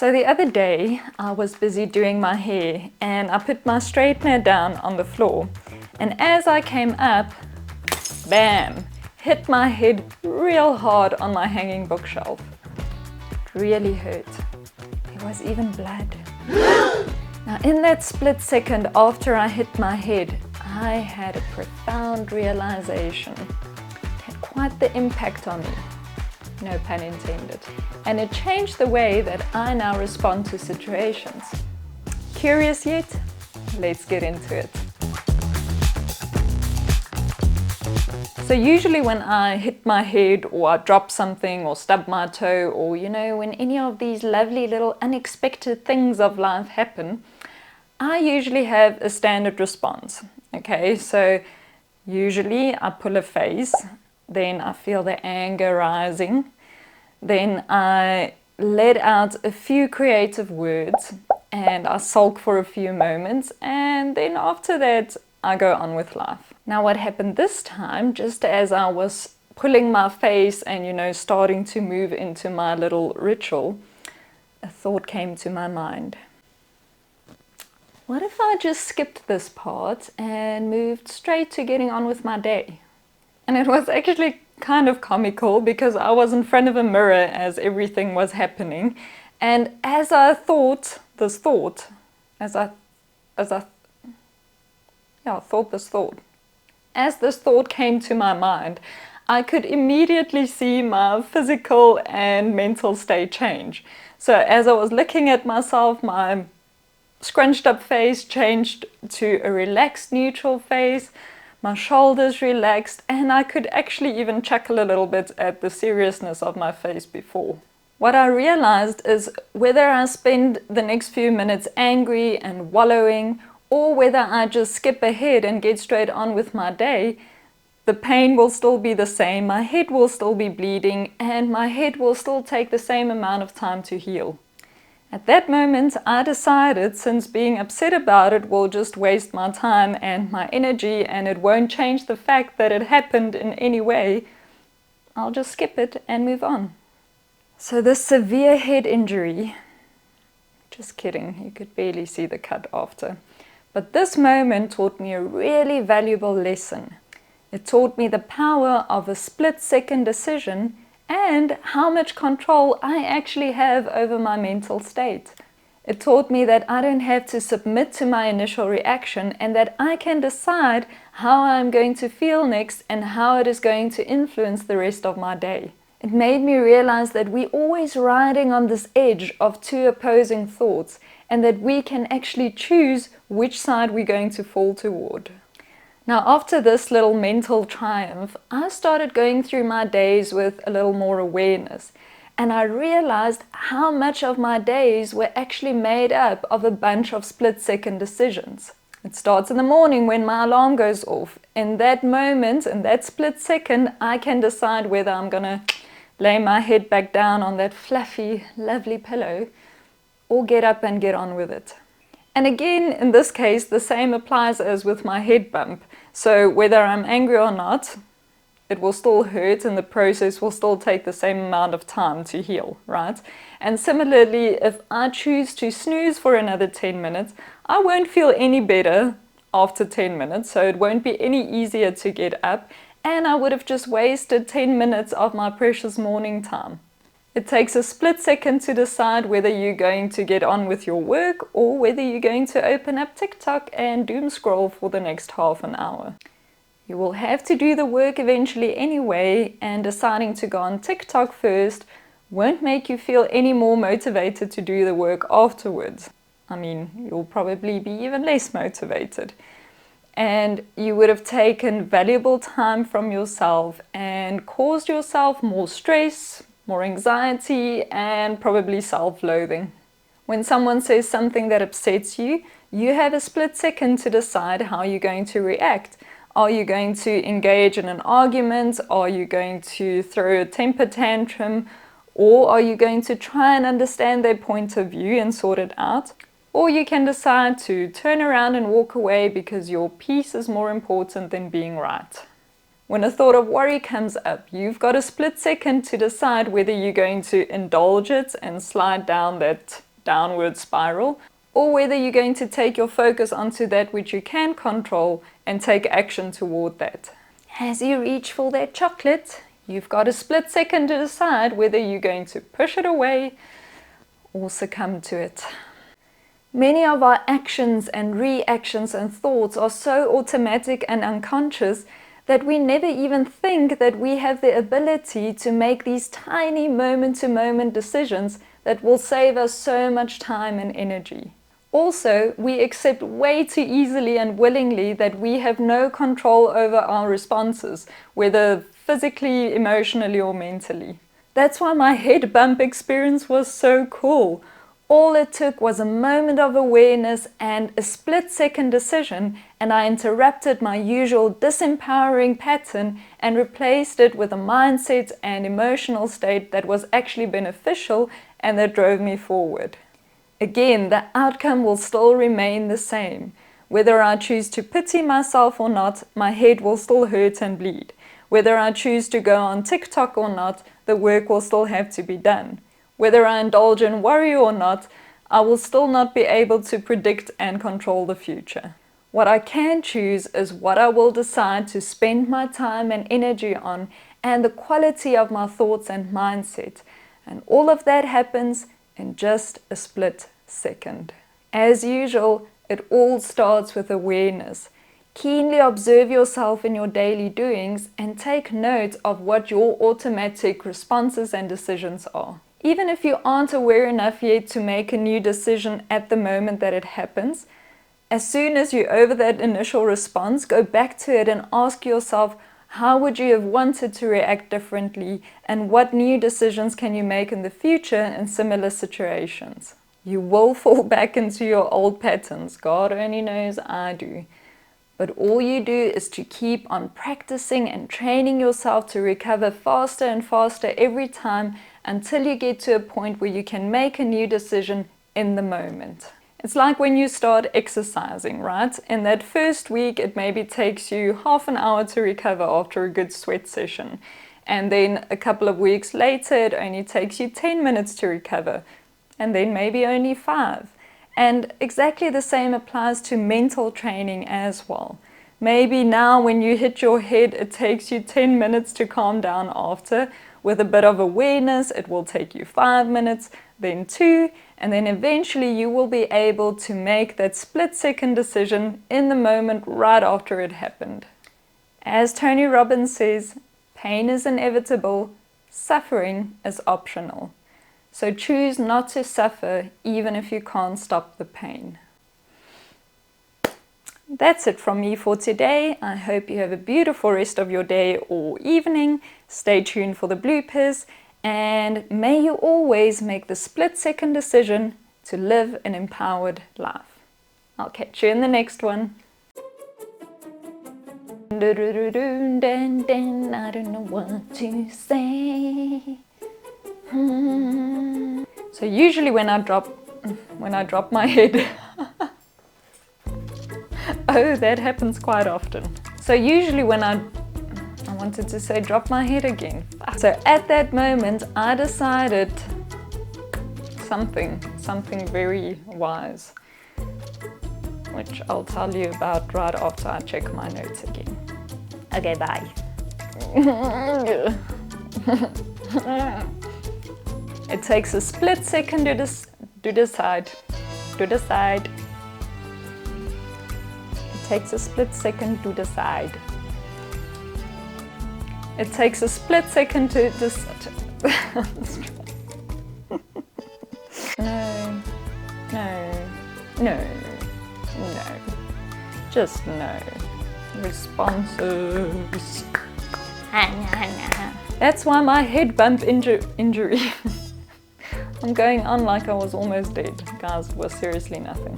So the other day I was busy doing my hair and I put my straightener down on the floor, and as I came up, bam, hit my head real hard on my hanging bookshelf. It really hurt. There was even blood. Now in that split second after I hit my head, I had a profound realization. It had quite the impact on me. No pun intended. And it changed the way that I now respond to situations. Curious yet? Let's get into it. So usually when I hit my head or I drop something or stub my toe, or when any of these lovely little unexpected things of life happen, I usually have a standard response. Okay, so usually I pull a face, then I feel the anger rising, then I let out a few creative words and I sulk for a few moments, and then after that I go on with life. Now what happened this time, just as I was pulling my face and starting to move into my little ritual, a thought came to my mind. What if I just skipped this part and moved straight to getting on with my day? And it was actually kind of comical because I was in front of a mirror as everything was happening, and as I thought this thought, as this thought came to my mind, I could immediately see my physical and mental state change. So as I was looking at myself, my scrunched up face changed to a relaxed neutral face, my shoulders relaxed, and I could actually even chuckle a little bit at the seriousness of my face before. What I realized is whether I spend the next few minutes angry and wallowing, or whether I just skip ahead and get straight on with my day, the pain will still be the same, my head will still be bleeding, and my head will still take the same amount of time to heal. At that moment, I decided, since being upset about it will just waste my time and my energy and it won't change the fact that it happened in any way, I'll just skip it and move on. So this severe head injury, just kidding, you could barely see the cut after. But this moment taught me a really valuable lesson. It taught me the power of a split-second decision and how much control I actually have over my mental state. It taught me that I don't have to submit to my initial reaction and that I can decide how I'm going to feel next and how it is going to influence the rest of my day. It made me realize that we're always riding on this edge of two opposing thoughts and that we can actually choose which side we're going to fall toward. Now after this little mental triumph, I started going through my days with a little more awareness, and I realized how much of my days were actually made up of a bunch of split-second decisions. It starts in the morning when my alarm goes off. In that moment, in that split second, I can decide whether I'm gonna lay my head back down on that fluffy, lovely pillow or get up and get on with it. And again, in this case, the same applies as with my head bump. So whether I'm angry or not, it will still hurt and the process will still take the same amount of time to heal, right? And similarly, if I choose to snooze for another 10 minutes, I won't feel any better after 10 minutes, so it won't be any easier to get up, and I would have just wasted 10 minutes of my precious morning time. It takes a split second to decide whether you're going to get on with your work or whether you're going to open up TikTok and doom scroll for the next half an hour. You will have to do the work eventually anyway, and deciding to go on TikTok first won't make you feel any more motivated to do the work afterwards. I mean, you'll probably be even less motivated. And you would have taken valuable time from yourself and caused yourself more stress, more anxiety, and probably self-loathing. When someone says something that upsets you, you have a split second to decide how you're going to react. Are you going to engage in an argument? Are you going to throw a temper tantrum? Or are you going to try and understand their point of view and sort it out? Or you can decide to turn around and walk away because your peace is more important than being right. When a thought of worry comes up, you've got a split second to decide whether you're going to indulge it and slide down that downward spiral, or whether you're going to take your focus onto that which you can control and take action toward that. As you reach for that chocolate, you've got a split second to decide whether you're going to push it away or succumb to it. Many of our actions and reactions and thoughts are so automatic and unconscious that we never even think that we have the ability to make these tiny moment-to-moment decisions that will save us so much time and energy. Also, we accept way too easily and willingly that we have no control over our responses, whether physically, emotionally, or mentally. That's why my head bump experience was so cool. All it took was a moment of awareness and a split-second decision, and I interrupted my usual disempowering pattern and replaced it with a mindset and emotional state that was actually beneficial and that drove me forward. Again, the outcome will still remain the same. Whether I choose to pity myself or not, my head will still hurt and bleed. Whether I choose to go on TikTok or not, the work will still have to be done. Whether I indulge in worry or not, I will still not be able to predict and control the future. What I can choose is what I will decide to spend my time and energy on, and the quality of my thoughts and mindset. And all of that happens in just a split second. As usual, it all starts with awareness. Keenly observe yourself in your daily doings and take note of what your automatic responses and decisions are. Even if you aren't aware enough yet to make a new decision at the moment that it happens, as soon as you're over that initial response, go back to it and ask yourself, how would you have wanted to react differently, and what new decisions can you make in the future in similar situations? You will fall back into your old patterns. God only knows I do. But all you do is to keep on practicing and training yourself to recover faster and faster every time until you get to a point where you can make a new decision in the moment. It's like when you start exercising, right? In that first week, it maybe takes you half an hour to recover after a good sweat session. And then a couple of weeks later, it only takes you 10 minutes to recover. And then maybe only 5. And exactly the same applies to mental training as well. Maybe now when you hit your head, it takes you 10 minutes to calm down after. With a bit of awareness, it will take you 5 minutes, then 2, and then eventually you will be able to make that split-second decision in the moment right after it happened. As Tony Robbins says, pain is inevitable, suffering is optional. So choose not to suffer even if you can't stop the pain. That's it from me for today. I hope you have a beautiful rest of your day or evening. Stay tuned for the bloopers, and may you always make the split-second decision to live an empowered life. I'll catch you in the next one. I don't know what to say. So usually when I drop my head, oh, that happens quite often. So usually when I wanted to say drop my head again. So at that moment, I decided something very wise, which I'll tell you about right after I check my notes again. Okay, bye. It takes a split second to decide. It takes a split second to decide. It takes a split second to decide. No. Just no. Responses. That's why my head bump injury. I'm going on like I was almost dead. Guys, it was seriously nothing.